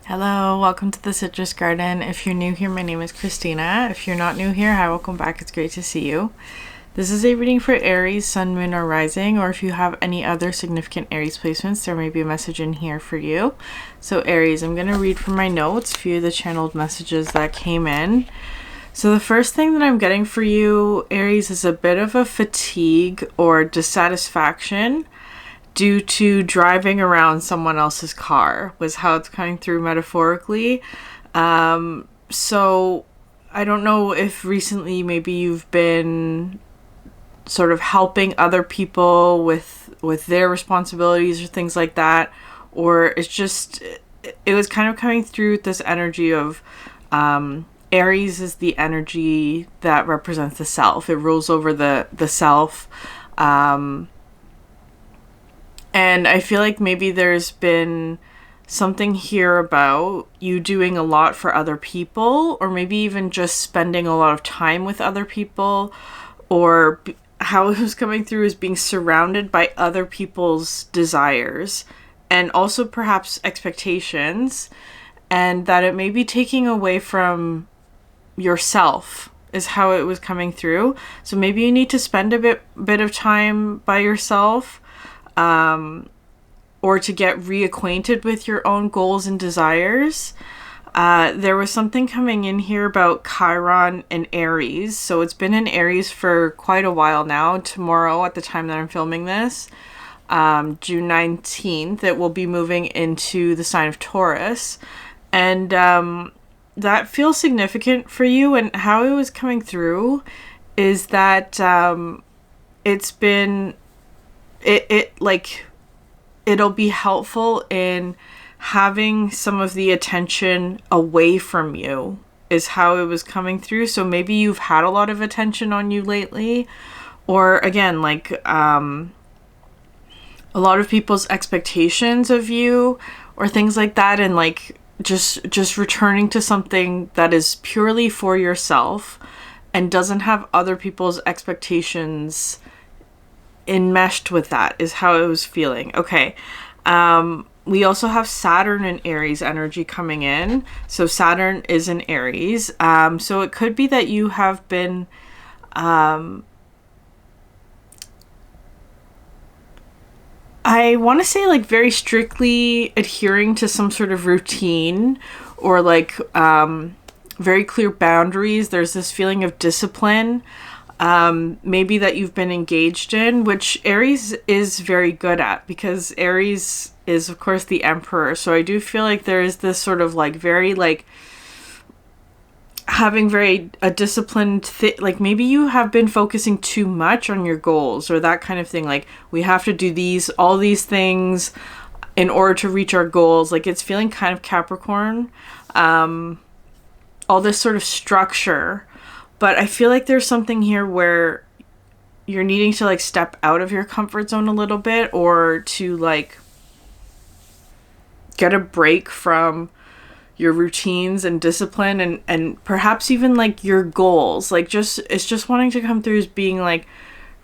Hello, welcome to the Citrus Garden. If you're new here, my name is Christina. If you're not new here, hi, welcome back. It's great to see you. This is a reading for Aries, Sun, Moon, or Rising, or if you have any other significant Aries placements, there may be a message in here for you. So Aries, I'm going to read from my notes a few of the channeled messages that came in. So the first thing that I'm getting for you, Aries, is a bit of a fatigue or dissatisfaction due to driving around someone else's car, was how it's coming through metaphorically. So I don't know if recently maybe you've been sort of helping other people with their responsibilities or things like that, or it's just, it was kind of coming through this energy of Aries is the energy that represents the self. It rules over the self. And I feel like maybe there's been something here about you doing a lot for other people, or maybe even just spending a lot of time with other people, or how it was coming through is being surrounded by other people's desires and also perhaps expectations, and that it may be taking away from yourself is how it was coming through. So maybe you need to spend a bit of time by yourself, or to get reacquainted with your own goals and desires. There was something coming in here about Chiron and Aries. So it's been in Aries for quite a while now. Tomorrow, at the time that I'm filming this, June 19th, it will be moving into the sign of Taurus. And that feels significant for you. And how it was coming through is that it's been... it'll be helpful in having some of the attention away from you is how it was coming through. So maybe you've had a lot of attention on you lately, or again, a lot of people's expectations of you or things like that, and just returning to something that is purely for yourself and doesn't have other people's expectations enmeshed with that is how it was feeling. Okay. We also have Saturn and Aries energy coming in. So Saturn is in Aries. So it could be that you have been, I want to say very strictly adhering to some sort of routine or very clear boundaries. There's this feeling of discipline. Maybe that you've been engaged in, which Aries is very good at, because Aries is of course the Emperor. So I do feel like there is this sort of having very a disciplined maybe you have been focusing too much on your goals or that kind of thing. We have to do all these things in order to reach our goals. It's feeling kind of Capricorn, all this sort of structure. But I feel like there's something here where you're needing to step out of your comfort zone a little bit, or to get a break from your routines and discipline and perhaps even your goals. It's just wanting to come through as being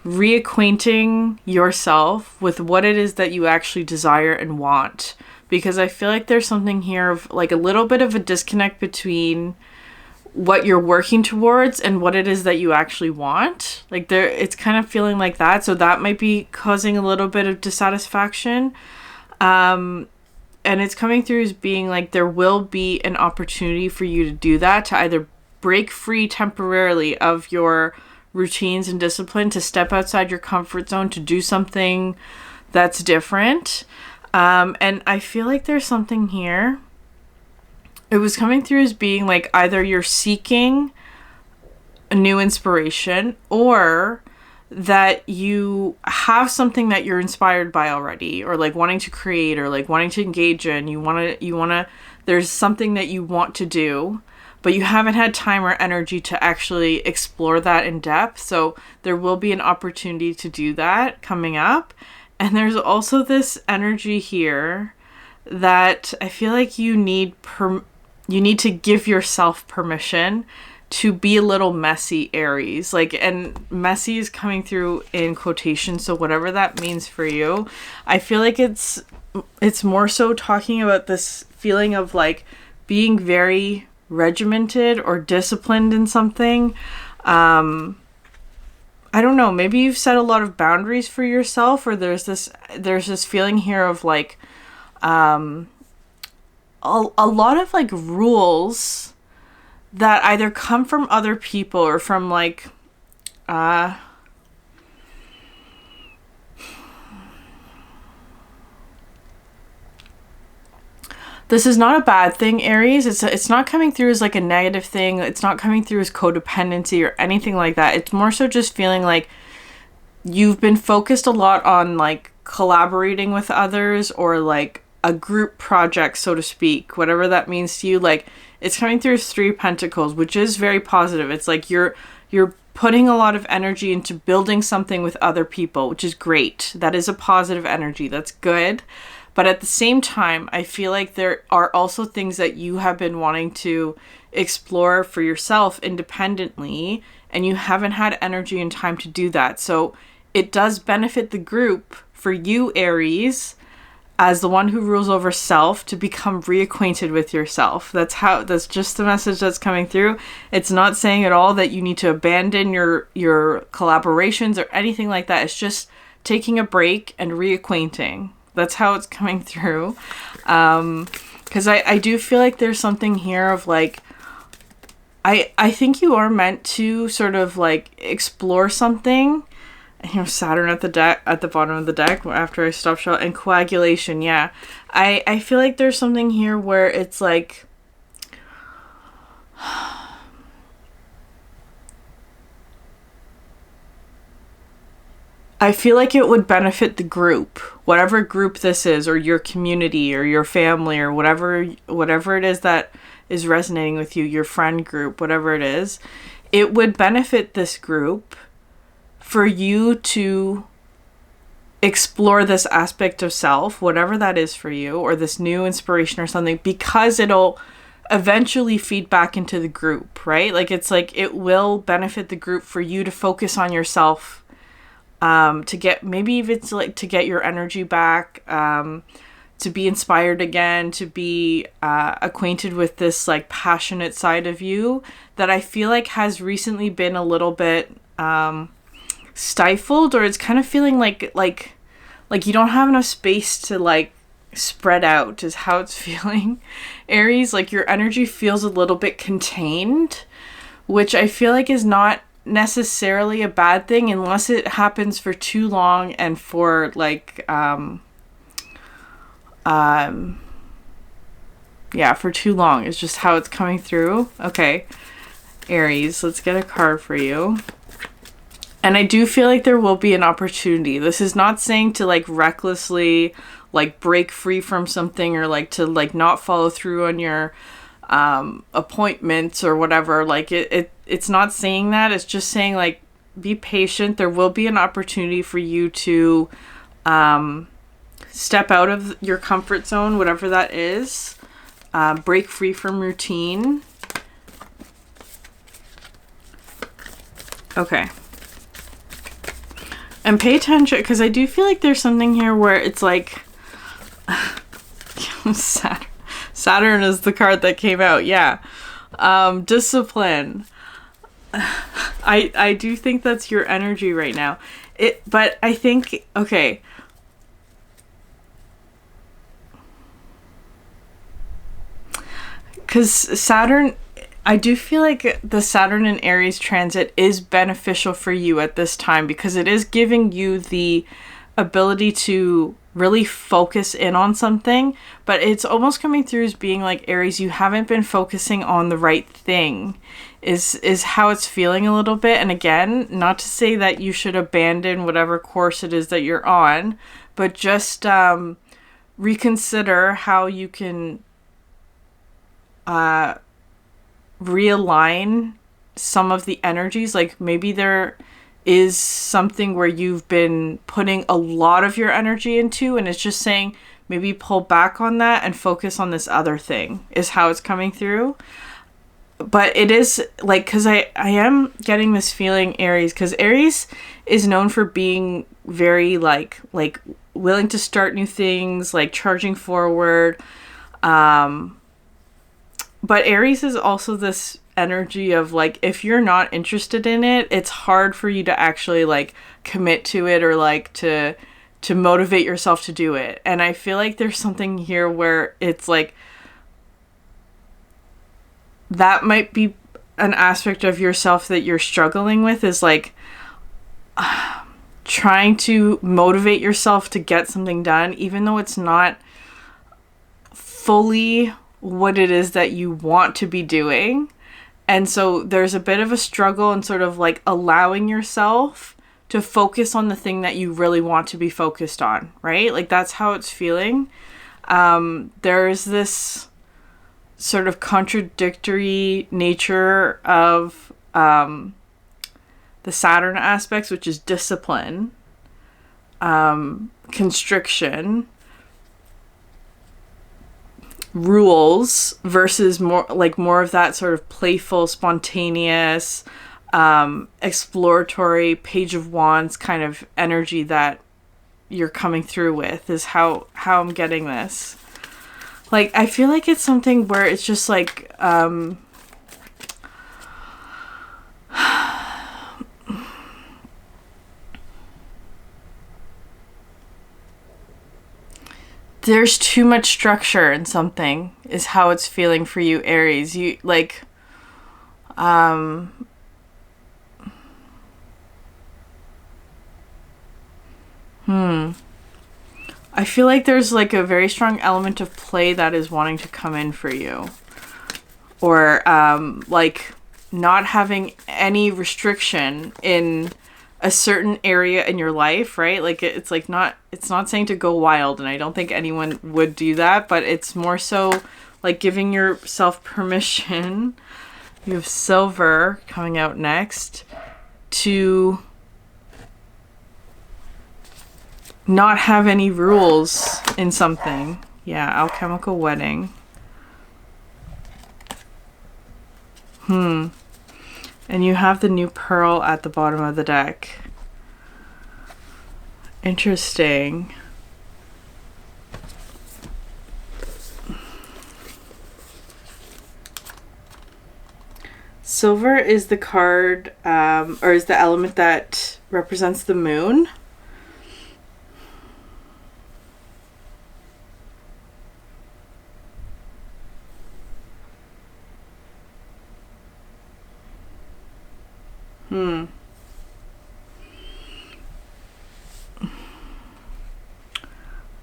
reacquainting yourself with what it is that you actually desire and want. Because I feel like there's something here of a little bit of a disconnect between what you're working towards and what it is that you actually want. It's kind of feeling like that. So that might be causing a little bit of dissatisfaction. And it's coming through as being there will be an opportunity for you to do that, to either break free temporarily of your routines and discipline, to step outside your comfort zone, to do something that's different. And I feel like there's something here. It was coming through as being either you're seeking a new inspiration, or that you have something that you're inspired by already, or wanting to create, or wanting to engage in. You want to, there's something that you want to do, but you haven't had time or energy to actually explore that in depth. So there will be an opportunity to do that coming up. And there's also this energy here that I feel like you need to give yourself permission to be a little messy, Aries. And messy is coming through in quotation, so whatever that means for you. I feel like it's more so talking about this feeling of like being very regimented or disciplined in something. I don't know, maybe you've set a lot of boundaries for yourself, or there's this feeling here of like a lot of like rules that either come from other people or from like this is not a bad thing, Aries. It's not coming through as like a negative thing. It's not coming through as codependency or anything like that. It's more so just feeling like you've been focused a lot on like collaborating with others or like a group project, so to speak, whatever that means to you. Like, it's coming through as 3 Pentacles, which is very positive. It's like you're putting a lot of energy into building something with other people, which is great. That is a positive energy. That's good. But at the same time, I feel like there are also things that you have been wanting to explore for yourself independently, and you haven't had energy and time to do that. So it does benefit the group for you, Aries, as the one who rules over self, to become reacquainted with yourself. That's just the message that's coming through. It's not saying at all that you need to abandon your collaborations or anything like that. It's just taking a break and reacquainting. That's how it's coming through. Because I do feel like there's something here of like, I think you are meant to sort of like explore something. You know, Saturn at the bottom of the deck after I stop shot, and coagulation. Yeah, I feel like there's something here where it's like, I feel like it would benefit the group, whatever group this is, or your community, or your family, or whatever it is that is resonating with you, your friend group, whatever it is. It would benefit this group for you to explore this aspect of self, whatever that is for you, or this new inspiration or something, because it'll eventually feed back into the group, right? Like, it's like it will benefit the group for you to focus on yourself. To get, maybe if it's like to get your energy back, to be inspired again, to be acquainted with this like passionate side of you that I feel like has recently been a little bit stifled, or it's kind of feeling like you don't have enough space to like spread out, is how it's feeling. Aries, like your energy feels a little bit contained, which I feel like is not necessarily a bad thing unless it happens for too long and for like for too long is just how it's coming through. Okay, Aries, let's get a card for you. And I do feel like there will be an opportunity. This is not saying to like recklessly like break free from something, or like to like not follow through on your appointments or whatever. Like it's not saying that. It's just saying like be patient. There will be an opportunity for you to step out of your comfort zone, whatever that is, break free from routine. Okay. And pay attention, because I do feel like there's something here where it's like Saturn is the card that came out. Yeah. Discipline. I do think that's your energy right now. But I think, okay. Because Saturn, I do feel like the Saturn and Aries transit is beneficial for you at this time, because it is giving you the ability to really focus in on something, but it's almost coming through as being like, Aries, you haven't been focusing on the right thing, is how it's feeling a little bit. And again, not to say that you should abandon whatever course it is that you're on, but just reconsider how you can realign some of the energies. Like maybe there is something where you've been putting a lot of your energy into, and it's just saying maybe pull back on that and focus on this other thing, is how it's coming through. But it is like, because I am getting this feeling, Aries, because Aries is known for being very like willing to start new things, like charging forward. But Aries is also this energy of like, if you're not interested in it, it's hard for you to actually like commit to it or like to motivate yourself to do it. And I feel like there's something here where it's like that might be an aspect of yourself that you're struggling with, is like trying to motivate yourself to get something done, even though it's not fully what it is that you want to be doing. And so there's a bit of a struggle in sort of like allowing yourself to focus on the thing that you really want to be focused on, right? Like that's how it's feeling. There's this sort of contradictory nature of the Saturn aspects, which is discipline, constriction, rules, versus more of that sort of playful, spontaneous, exploratory Page of Wands kind of energy that you're coming through with, is how I'm getting this. Like, I feel like it's something where it's just like, there's too much structure in something, is how it's feeling for you, Aries. You like, I feel like there's like a very strong element of play that is wanting to come in for you. Or like not having any restriction in a certain area in your life, right? Like it's not saying to go wild, and I don't think anyone would do that, but it's more so like giving yourself permission. You have Silver coming out next, to not have any rules in something. Yeah, alchemical wedding. And you have the new pearl at the bottom of the deck. Interesting. Silver is the card, or is the element that represents the moon.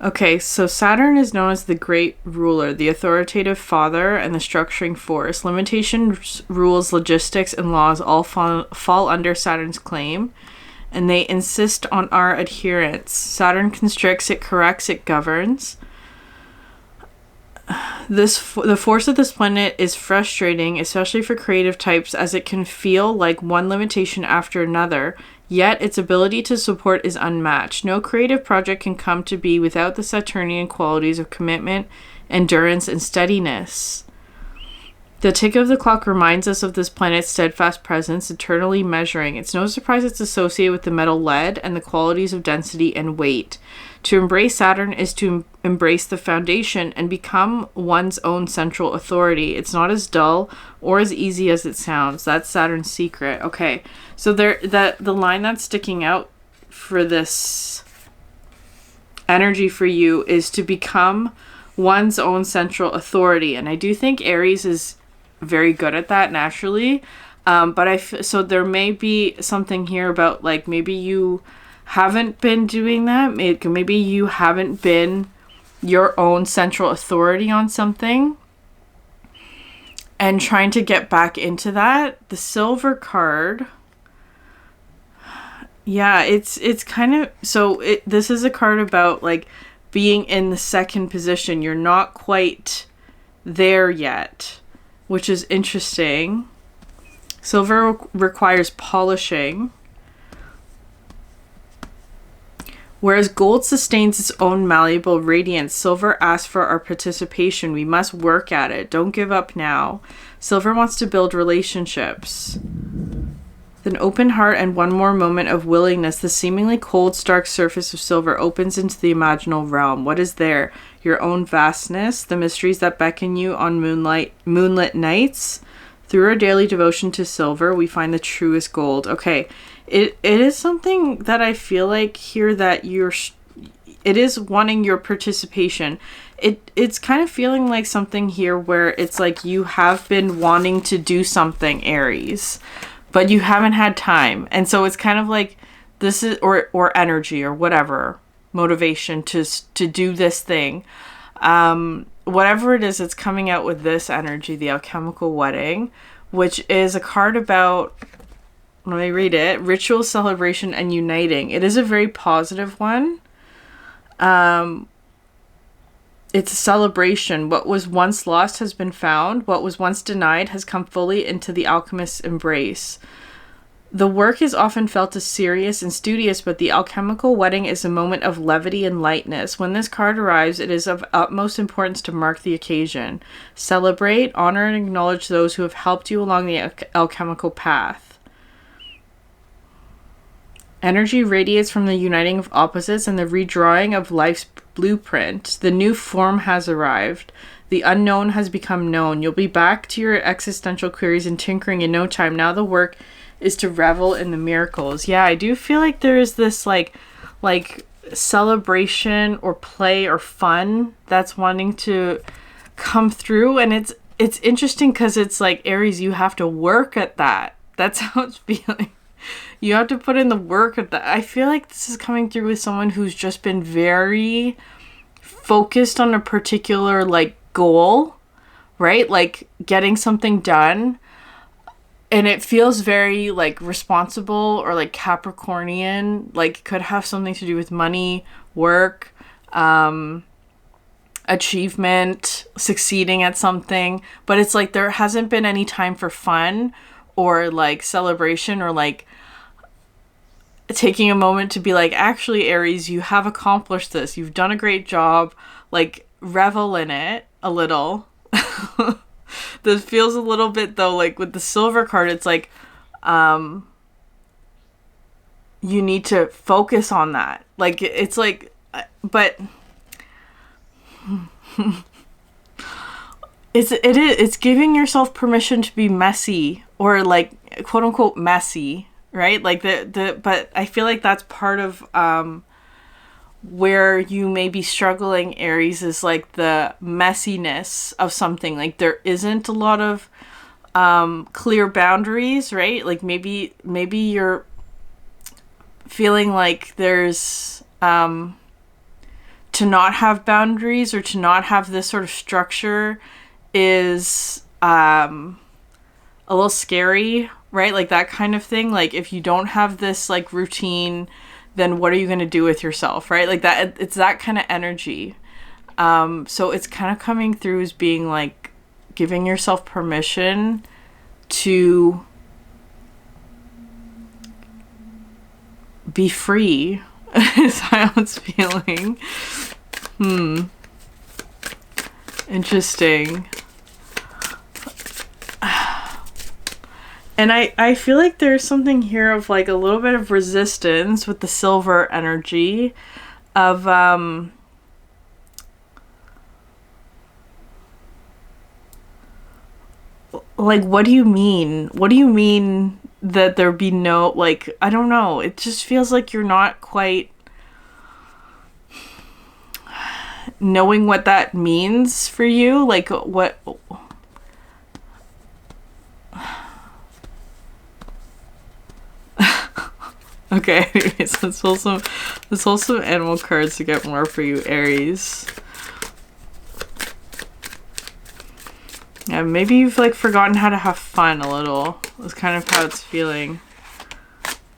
Okay, so Saturn is known as the great ruler, the authoritative father, and the structuring force. Limitations, rules, logistics, and laws all fall under Saturn's claim, and they insist on our adherence. Saturn constricts, it corrects, it governs. The force of this planet is frustrating, especially for creative types, as it can feel like one limitation after another, yet its ability to support is unmatched. No creative project can come to be without the Saturnian qualities of commitment, endurance, and steadiness. The tick of the clock reminds us of this planet's steadfast presence, eternally measuring. It's no surprise it's associated with the metal lead and the qualities of density and weight. To embrace Saturn is to embrace the foundation and become one's own central authority. It's not as dull or as easy as it sounds. That's Saturn's secret. Okay, so the line that's sticking out for this energy for you is to become one's own central authority. And I do think Aries is very good at that naturally. But so there may be something here about like maybe you haven't been doing that. Maybe you haven't been your own central authority on something and trying to get back into that. The Silver card, yeah, it's kind of, so this is a card about like being in the second position. You're not quite there yet, which is interesting. Silver requires polishing, whereas gold sustains its own malleable radiance. Silver asks for our participation. We must work at it. Don't give up now. Silver wants to build relationships. With an open heart and one more moment of willingness, the seemingly cold, stark surface of silver opens into the imaginal realm. What is there? Your own vastness, the mysteries that beckon you on moonlit nights. Through our daily devotion to silver, we find the truest gold. Okay, it is something that I feel like here that it is wanting your participation. It's kind of feeling like something here where it's like you have been wanting to do something, Aries, but you haven't had time. And so it's kind of like this is, or energy or whatever, motivation to do this thing. Whatever it is, it's coming out with this energy, the alchemical wedding, which is a card about, let me read it, ritual, celebration, and uniting. It is a very positive one. It's a celebration. What was once lost has been found. What was once denied has come fully into the alchemist's embrace. The work is often felt as serious and studious, but the alchemical wedding is a moment of levity and lightness. When this card arrives, it is of utmost importance to mark the occasion. Celebrate, honor, and acknowledge those who have helped you along the alchemical path. Energy radiates from the uniting of opposites and the redrawing of life's blueprint. The new form has arrived. The unknown has become known. You'll be back to your existential queries and tinkering in no time. Now the work is to revel in the miracles. Yeah, I do feel like there is this like celebration or play or fun that's wanting to come through, and it's interesting because it's like, Aries, you have to work at that. That's how it's feeling. You have to put in the work at that. I feel like this is coming through with someone who's just been very focused on a particular like goal, right? Like getting something done. And it feels very like responsible or like Capricornian, like could have something to do with money, work, achievement, succeeding at something. But it's like there hasn't been any time for fun or like celebration or like taking a moment to be like, actually, Aries, you have accomplished this. You've done a great job. Like, revel in it a little. This feels a little bit, though, like with the silver card, it's like, you need to focus on that. Like, it's like, but it's giving yourself permission to be messy or like quote unquote messy, right? Like but I feel like that's part of where you may be struggling, Aries, is like the messiness of something. Like there isn't a lot of clear boundaries, right? Like maybe you're feeling like there's to not have boundaries or to not have this sort of structure is a little scary, right? Like that kind of thing. Like if you don't have this like routine, then what are you going to do with yourself, right? Like that, it's that kind of energy. So it's kind of coming through as being like giving yourself permission to be free is how it's feeling. Interesting. And I feel like there's something here of like a little bit of resistance with the silver energy of like, what do you mean? What do you mean that there be no, like, I don't know. It just feels like you're not quite knowing what that means for you. Like what... Okay, anyways, let's pull some animal cards to get more for you, Aries. Yeah, maybe you've like forgotten how to have fun a little. That's kind of how it's feeling.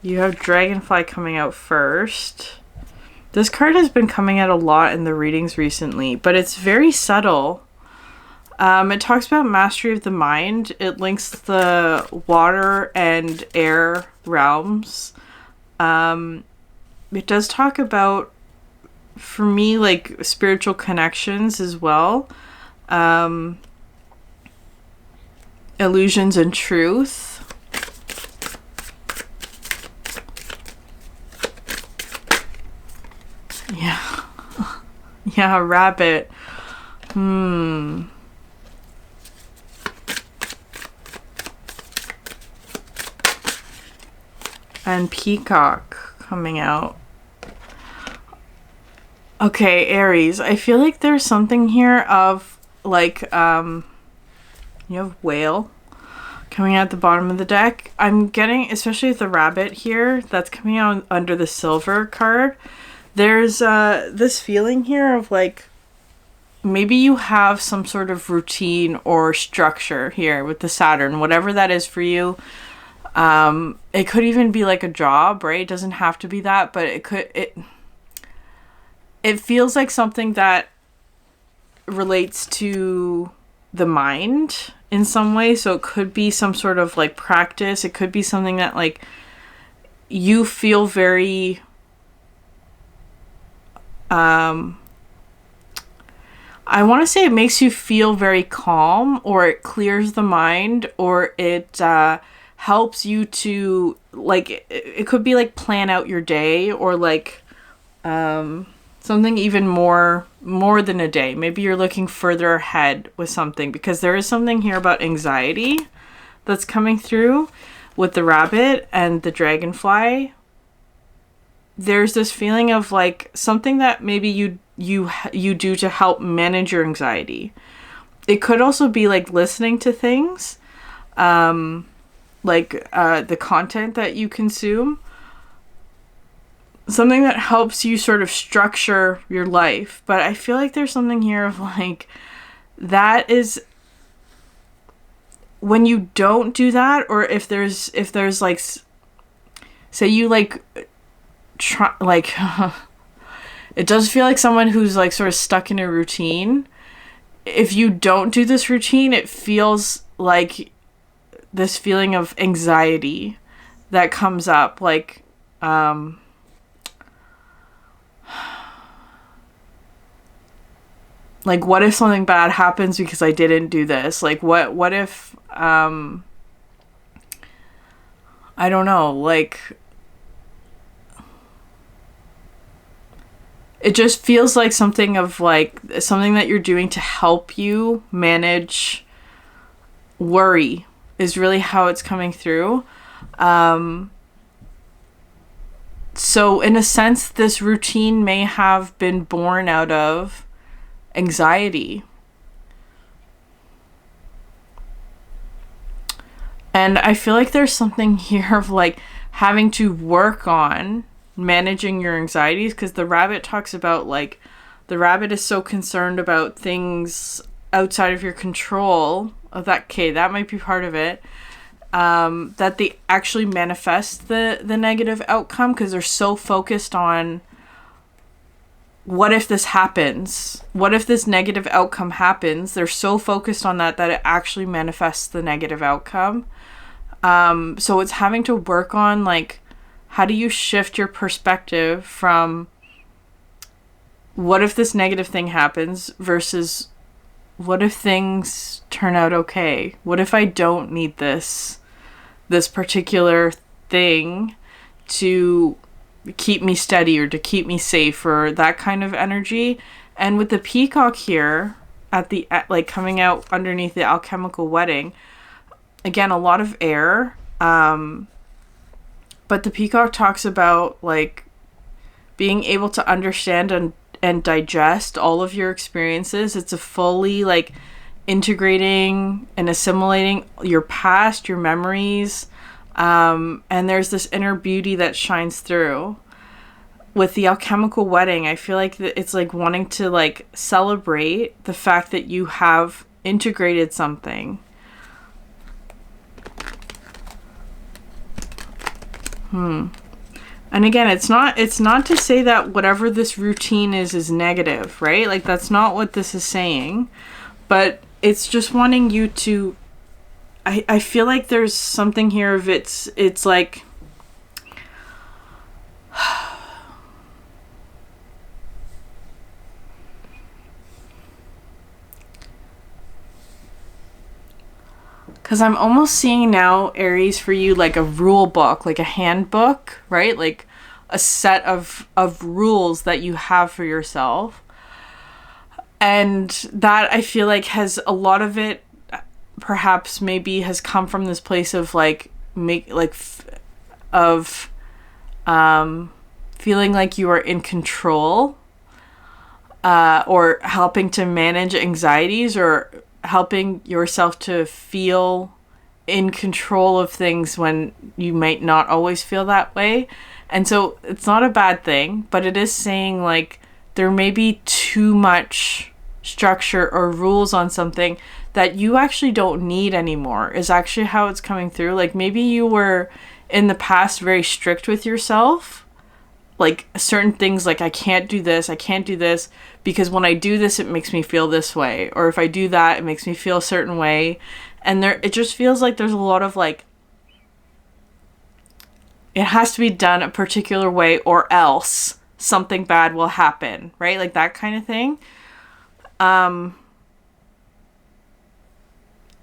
You have Dragonfly coming out first. This card has been coming out a lot in the readings recently, but it's very subtle. It talks about mastery of the mind. It links the water and air realms. It does talk about, for me, like spiritual connections as well. Illusions and truth. Yeah, rabbit. And peacock coming out. Okay, Aries. I feel like there's something here of like, you have whale coming out the bottom of the deck. I'm getting, especially with the rabbit here, that's coming out under the silver card. There's this feeling here of like, maybe you have some sort of routine or structure here with the Saturn, whatever that is for you. It could even be like a job, right? It doesn't have to be that, but it feels like something that relates to the mind in some way. So it could be some sort of like practice. It could be something that like you feel very I want to say it makes you feel very calm, or it clears the mind, or it helps you to like, it could be like plan out your day, or like something even more than a day. Maybe you're looking further ahead with something, because there is something here about anxiety that's coming through with the rabbit and the dragonfly. There's this feeling of like something that maybe you do to help manage your anxiety. It could also be like listening to things, like the content that you consume. Something that helps you sort of structure your life. But I feel like there's something here of like, that is when you don't do that, or if there's like, say you like try, like it does feel like someone who's like sort of stuck in a routine. If you don't do this routine, it feels like this feeling of anxiety that comes up, like like, what if something bad happens because I didn't do this? Like, what if, I don't know, like, it just feels like something of, like, something that you're doing to help you manage worry is really how it's coming through. So, in a sense, this routine may have been born out of anxiety. And I feel like there's something here of like having to work on managing your anxieties, because the rabbit talks about like the rabbit is so concerned about things outside of your control of that. Okay, that might be part of it. That they actually manifest the negative outcome because they're so focused on what if this happens? What if this negative outcome happens? They're so focused on that it actually manifests the negative outcome. So it's having to work on like, how do you shift your perspective from what if this negative thing happens versus what if things turn out okay? What if I don't need this particular thing to keep me steady or to keep me safe, or that kind of energy. And with the peacock here like coming out underneath the alchemical wedding, again, a lot of air. But the peacock talks about like being able to understand and digest all of your experiences. It's a fully like integrating and assimilating your past, your memories. And there's this inner beauty that shines through. With the alchemical wedding, I feel like it's like wanting to like celebrate the fact that you have integrated something. And again, it's not to say that whatever this routine is negative, right? Like that's not what this is saying, but it's just wanting you to, I feel like there's something here of it's like, because I'm almost seeing now, Aries, for you, like a rule book, like a handbook, right? Like a set of rules that you have for yourself. And that, I feel like, has a lot of it, perhaps maybe has come from this place of like feeling like you are in control, or helping to manage anxieties, or helping yourself to feel in control of things when you might not always feel that way. And so it's not a bad thing, but it is saying like there may be too much structure or rules on something that you actually don't need anymore, is actually how it's coming through. Like maybe you were in the past very strict with yourself, like certain things, like I can't do this because when I do this it makes me feel this way, or if I do that it makes me feel a certain way. And it just feels like there's a lot of like, it has to be done a particular way or else something bad will happen, right? Like that kind of thing. And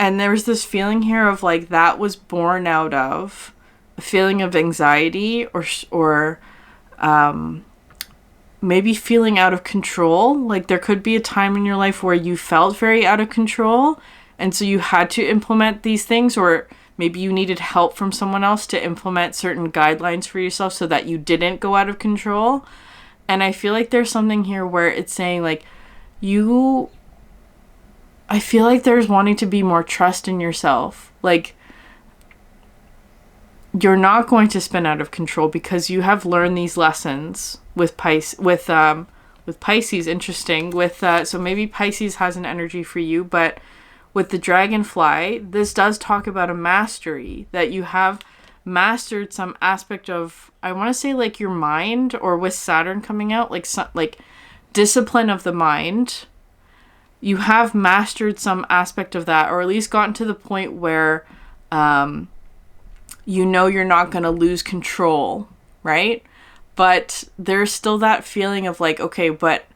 there's this feeling here of like that was born out of a feeling of anxiety, or maybe feeling out of control. Like there could be a time in your life where you felt very out of control, and so you had to implement these things, or maybe you needed help from someone else to implement certain guidelines for yourself so that you didn't go out of control. And I feel like there's something here where it's saying like I feel like there's wanting to be more trust in yourself. Like you're not going to spin out of control because you have learned these lessons with Pisces. Interesting. So maybe Pisces has an energy for you, but with the dragonfly, this does talk about a mastery, that you have mastered some aspect of, I want to say like your mind, or with Saturn coming out, like discipline of the mind. You have mastered some aspect of that, or at least gotten to the point where you know you're not going to lose control, right? But there's still that feeling of like, okay, but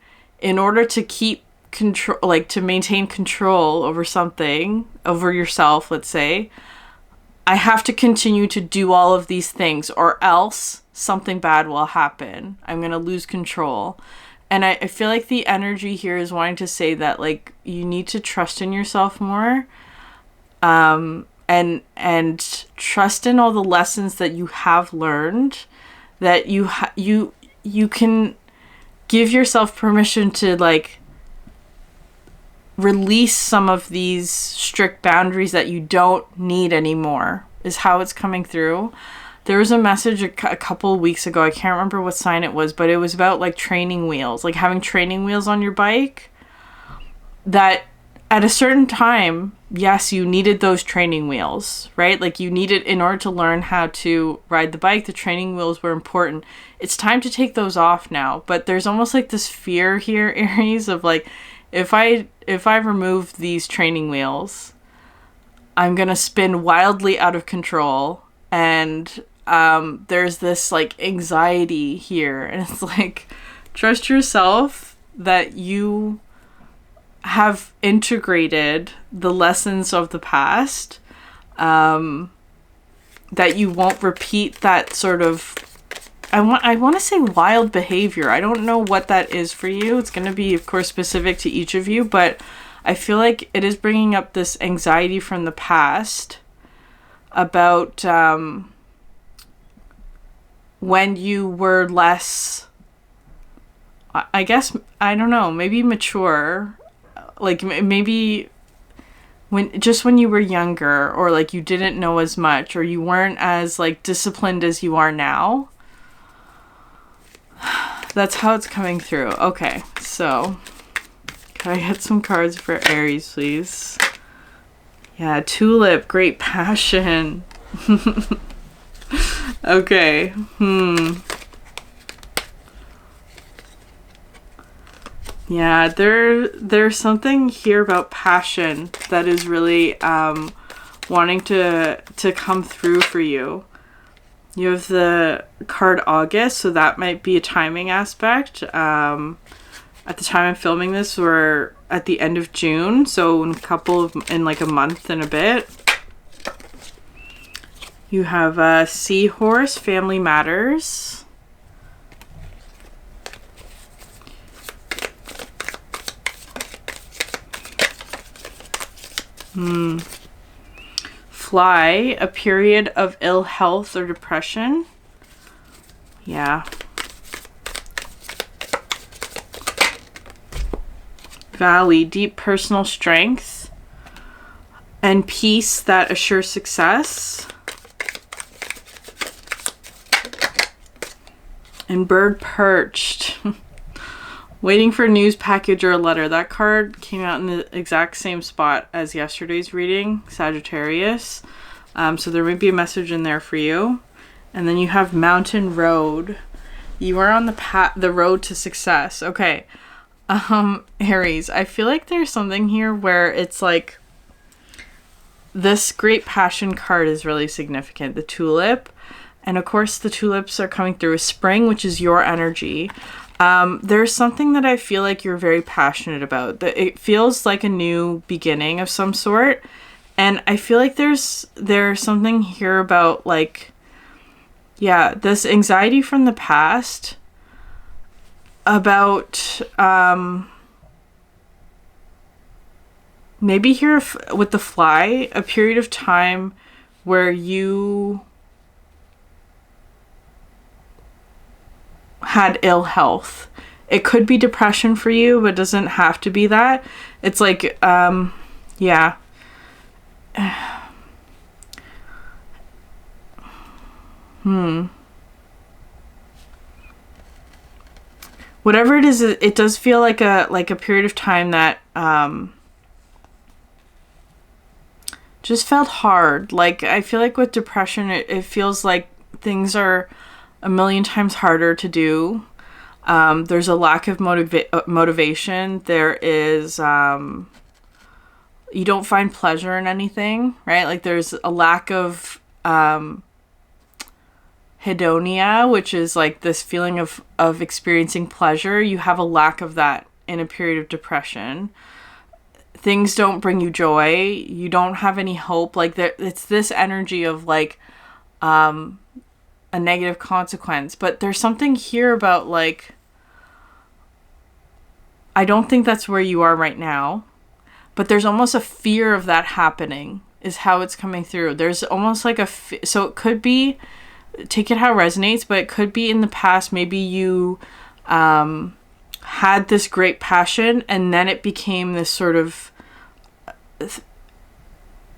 in order to keep control, like to maintain control over something, over yourself, let's say, I have to continue to do all of these things, or else something bad will happen. I'm going to lose control. And I feel like the energy here is wanting to say that like you need to trust in yourself more, and trust in all the lessons that you have learned, that you can give yourself permission to like release some of these strict boundaries that you don't need anymore, is how it's coming through. There was a message a couple of weeks ago, I can't remember what sign it was, but it was about like training wheels, like having training wheels on your bike, that at a certain time, yes, you needed those training wheels, right? Like you needed, in order to learn how to ride the bike, the training wheels were important. It's time to take those off now. But there's almost like this fear here, Aries, of like, if I remove these training wheels, I'm going to spin wildly out of control. And there's this like anxiety here, and it's like, trust yourself that you have integrated the lessons of the past, that you won't repeat that sort of, I want to say wild behavior. I don't know what that is for you. It's going to be, of course, specific to each of you, but I feel like it is bringing up this anxiety from the past about when you were less, I guess, I don't know, maybe mature, like maybe when you were younger, or like you didn't know as much, or you weren't as like disciplined as you are now. That's how it's coming through. Okay, so can I get some cards for Aries, please? Yeah, tulip, great passion. Okay. Yeah, there's something here about passion that is really wanting to come through for you. You have the card August, so that might be a timing aspect. At the time I'm filming this, we're at the end of June, so in like a month and a bit. You have Seahorse, Family Matters. Fly, a period of ill health or depression. Yeah. Valley, deep personal strength and peace that assures success. And bird perched. Waiting for a news package or a letter. That card came out in the exact same spot as yesterday's reading, Sagittarius. So there may be a message in there for you. And then you have Mountain Road. You are on the road to success. Okay. Aries, I feel like there's something here where it's like this great passion card is really significant. The tulip. And of course the tulips are coming through spring, which is your energy. There's something that I feel like you're very passionate about. It feels like a new beginning of some sort. And I feel like there's something here about like, yeah, this anxiety from the past about, maybe here with the fly, a period of time where you had ill health. It could be depression for you, but it doesn't have to be that. It's like, yeah. Whatever it is, it does feel like a period of time that just felt hard. Like, I feel like with depression, it feels like things are a million times harder to do. There's a lack of motivation. There is, you don't find pleasure in anything, right? Like there's a lack of hedonia, which is like this feeling of experiencing pleasure. You have a lack of that in a period of depression. Things don't bring you joy. You don't have any hope. Like it's this energy of like, a negative consequence. But there's something here about like, I don't think that's where you are right now, but there's almost a fear of that happening is how it's coming through. There's almost like so it could be, take it how it resonates, but it could be in the past, maybe you had this great passion and then it became this sort of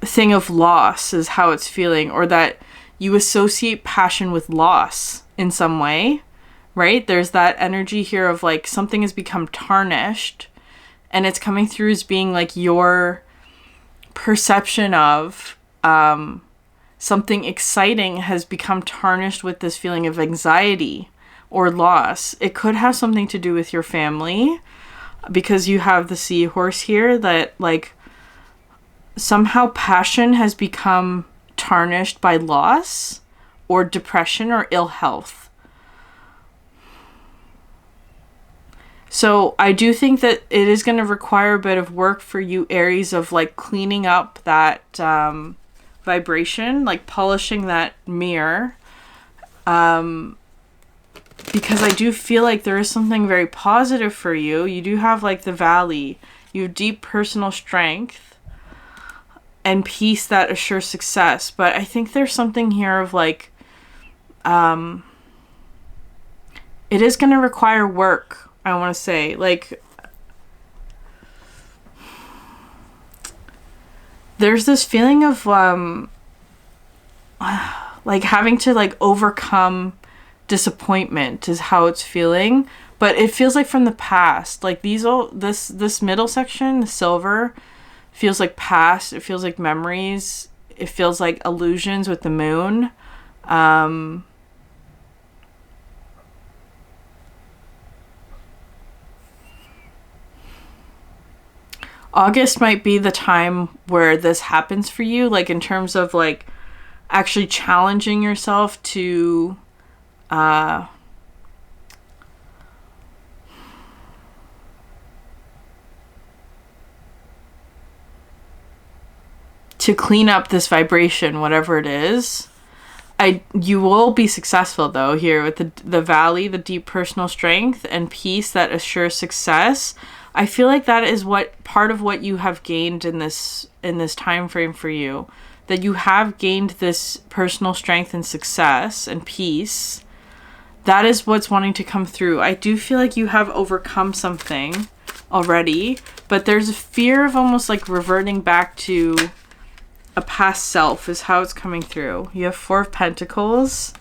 thing of loss is how it's feeling, or that you associate passion with loss in some way, right? There's that energy here of like something has become tarnished and it's coming through as being like your perception of something exciting has become tarnished with this feeling of anxiety or loss. It could have something to do with your family because you have the seahorse here that like somehow passion has become tarnished by loss or depression or ill health. So I do think that it is going to require a bit of work for you, Aries, of like cleaning up that vibration, like polishing that mirror. Because I do feel like there is something very positive for you. You do have like the valley. You have deep personal strength and peace that assures success. But I think there's something here of like, it is going to require work, I want to say. Like, there's this feeling of, like having to like overcome disappointment is how it's feeling. But it feels like from the past, like this middle section, the silver, feels like past. It feels like memories. It feels like illusions with the moon. August might be the time where this happens for you, like in terms of like actually challenging yourself to clean up this vibration, whatever it is. You will be successful though here with the valley, the deep personal strength and peace that assures success. I feel like that is what part of what you have gained in this time frame for you, that you have gained this personal strength and success and peace. That is what's wanting to come through. I do feel like you have overcome something already, but there's a fear of almost like reverting back to a past self is how it's coming through. You have 4 of Pentacles.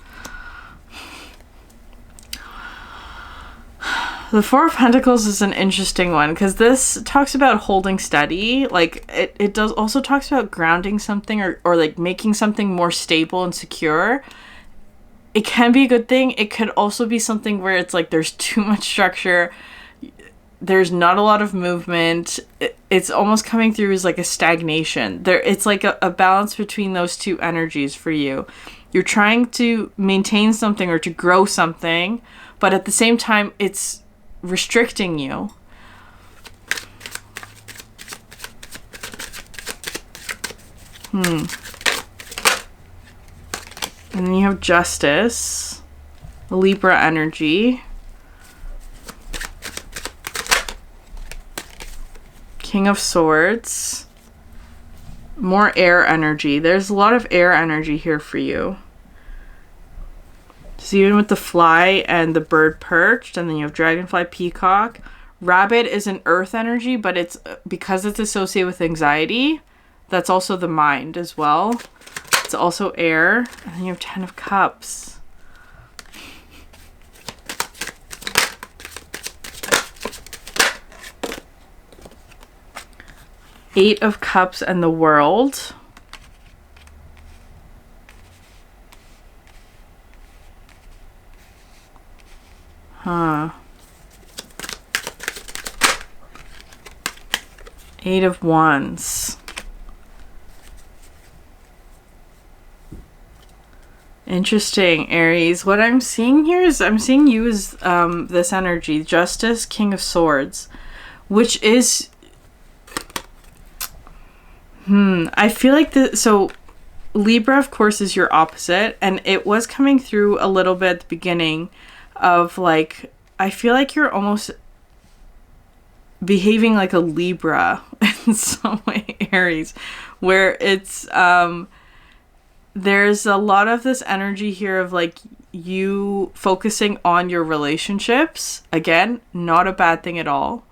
The 4 of Pentacles is an interesting one because this talks about holding steady. Like it does also talks about grounding something or like making something more stable and secure. It can be a good thing. It could also be something where it's like there's too much structure. There's not a lot of movement. It's almost coming through as like a stagnation. It's like a balance between those two energies for you. You're trying to maintain something or to grow something, but at the same time, it's restricting you. And then you have Justice, Libra energy, King of Swords, more air energy. There's a lot of air energy here for you. So even with the fly and the bird perched, and then you have dragonfly, peacock. Rabbit is an earth energy, but it's because it's associated with anxiety. That's also the mind as well. It's also air. And then you have 10 of Cups. Eight of Cups and the World. Eight of Wands. Interesting, Aries. What I'm seeing here is I'm seeing you as this energy, Justice, King of Swords, which is I feel like so Libra, of course, is your opposite, and it was coming through a little bit at the beginning of like, I feel like you're almost behaving like a Libra in some way, Aries, where it's there's a lot of this energy here of like you focusing on your relationships. Again, not a bad thing at all,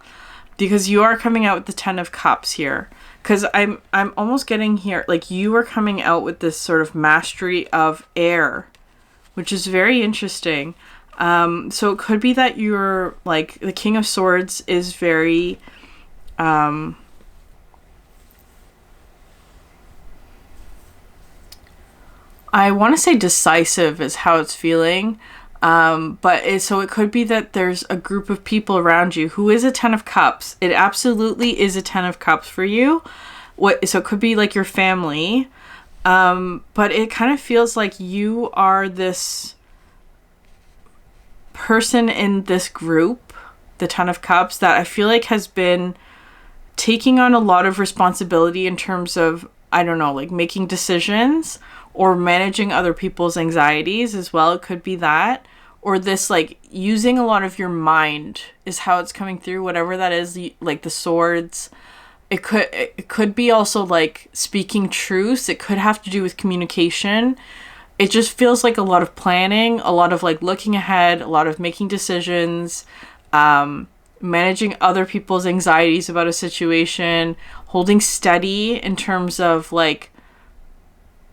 because you are coming out with the 10 of Cups here. Because I'm almost getting here, like you are coming out with this sort of mastery of air, which is very interesting. So it could be that you're like, the King of Swords is very, I want to say decisive is how it's feeling. So it could be that there's a group of people around you who is a 10 of Cups. It absolutely is a 10 of Cups for you. So it could be like your family. But it kind of feels like you are this person in this group, the 10 of Cups, that I feel like has been taking on a lot of responsibility in terms of, I don't know, like making decisions or managing other people's anxieties as well. It could be that. Or this, like, using a lot of your mind is how it's coming through, whatever that is, like the swords. It could be also, like, speaking truths. It could have to do with communication. It just feels like a lot of planning, a lot of, like, looking ahead, a lot of making decisions, managing other people's anxieties about a situation, holding steady in terms of, like,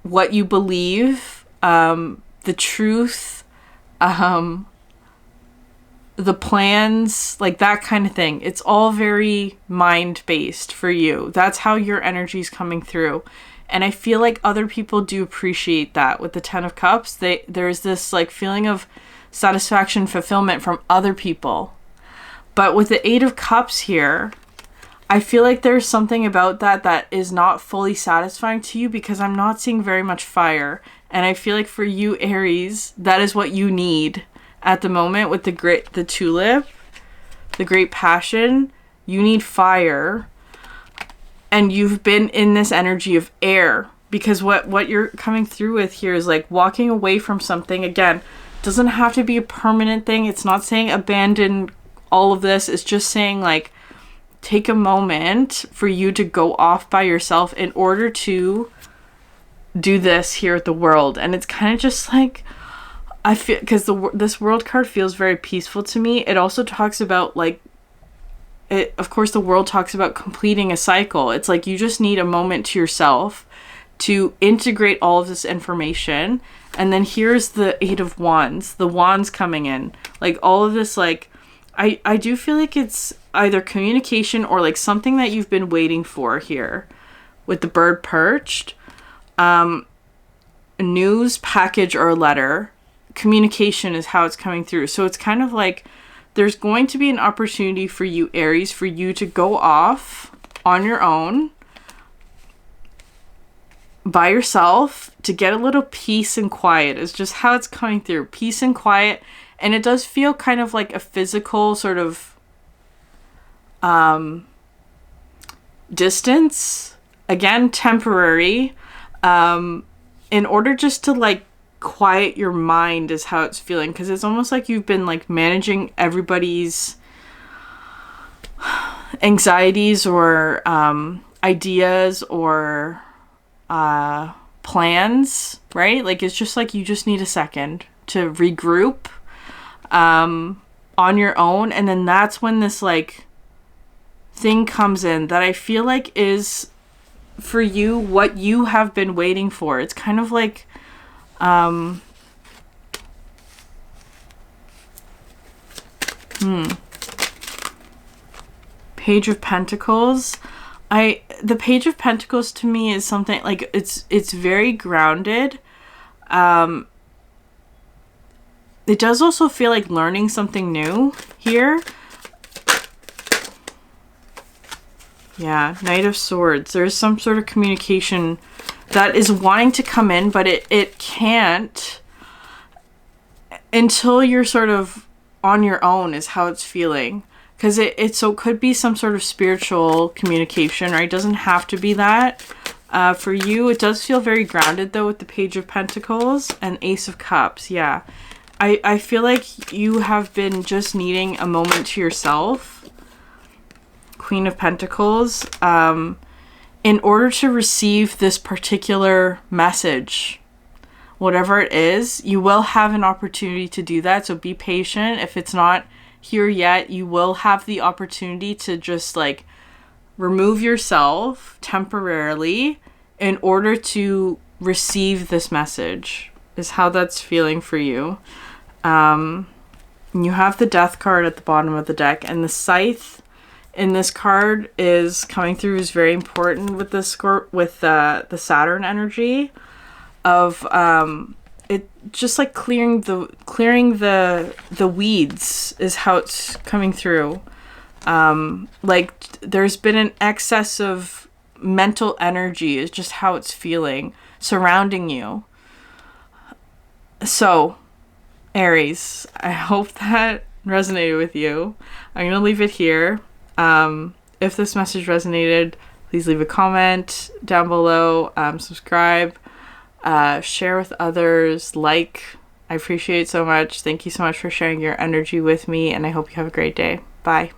what you believe, the truth, the plans, like that kind of thing. It's all very mind-based for you. That's how your energy is coming through. And I feel like other people do appreciate that with the 10 of Cups. There's this like feeling of satisfaction, fulfillment from other people. But with the 8 of Cups here, I feel like there's something about that is not fully satisfying to you, because I'm not seeing very much fire. And I feel like for you, Aries, that is what you need at the moment with the tulip, the great passion. You need fire. And you've been in this energy of air, because what you're coming through with here is like walking away from something. Again, doesn't have to be a permanent thing. It's not saying abandon all of this. It's just saying like, take a moment for you to go off by yourself in order to do this here at the world. And it's kind of just like, I feel, because this world card feels very peaceful to me. It also talks about like, of course the world talks about completing a cycle. It's like you just need a moment to yourself to integrate all of this information. And then here's the 8 of Wands, the wands coming in, like all of this, like I do feel like it's either communication or like something that you've been waiting for here with the bird perched. A news, package, or a letter. Communication is how it's coming through. So it's kind of like there's going to be an opportunity for you, Aries, for you to go off on your own, by yourself, to get a little peace and quiet is just how it's coming through. Peace and quiet. And it does feel kind of like a physical sort of distance. Again, temporary. In order just to like quiet your mind is how it's feeling. Because it's almost like you've been like managing everybody's anxieties or ideas or plans, right? Like it's just like you just need a second to regroup on your own. And then that's when this like thing comes in that I feel like is for you what you have been waiting for. It's kind of like Page of Pentacles. The Page of Pentacles to me is something like it's very grounded. It does also feel like learning something new here. Yeah, Knight of Swords. There's some sort of communication that is wanting to come in, but it can't until you're sort of on your own is how it's feeling. Because it could be some sort of spiritual communication, right? It doesn't have to be that. For you, it does feel very grounded, though, with the Page of Pentacles and Ace of Cups. Yeah. I feel like you have been just needing a moment to yourself. Queen of Pentacles. In order to receive this particular message, whatever it is, you will have an opportunity to do that. So be patient. If it's not here yet, you will have the opportunity to just like remove yourself temporarily in order to receive this message, is how that's feeling for you. You have the Death card at the bottom of the deck, and the Scythe in this card is coming through, is very important with the Saturn energy of it just like clearing the weeds is how it's coming through. Like there's been an excess of mental energy is just how it's feeling surrounding you. So Aries, I hope that resonated with you. I'm gonna leave it here. If this message resonated, please leave a comment down below, subscribe, share with others, like. I appreciate it so much. Thank you so much for sharing your energy with me, and I hope you have a great day. Bye.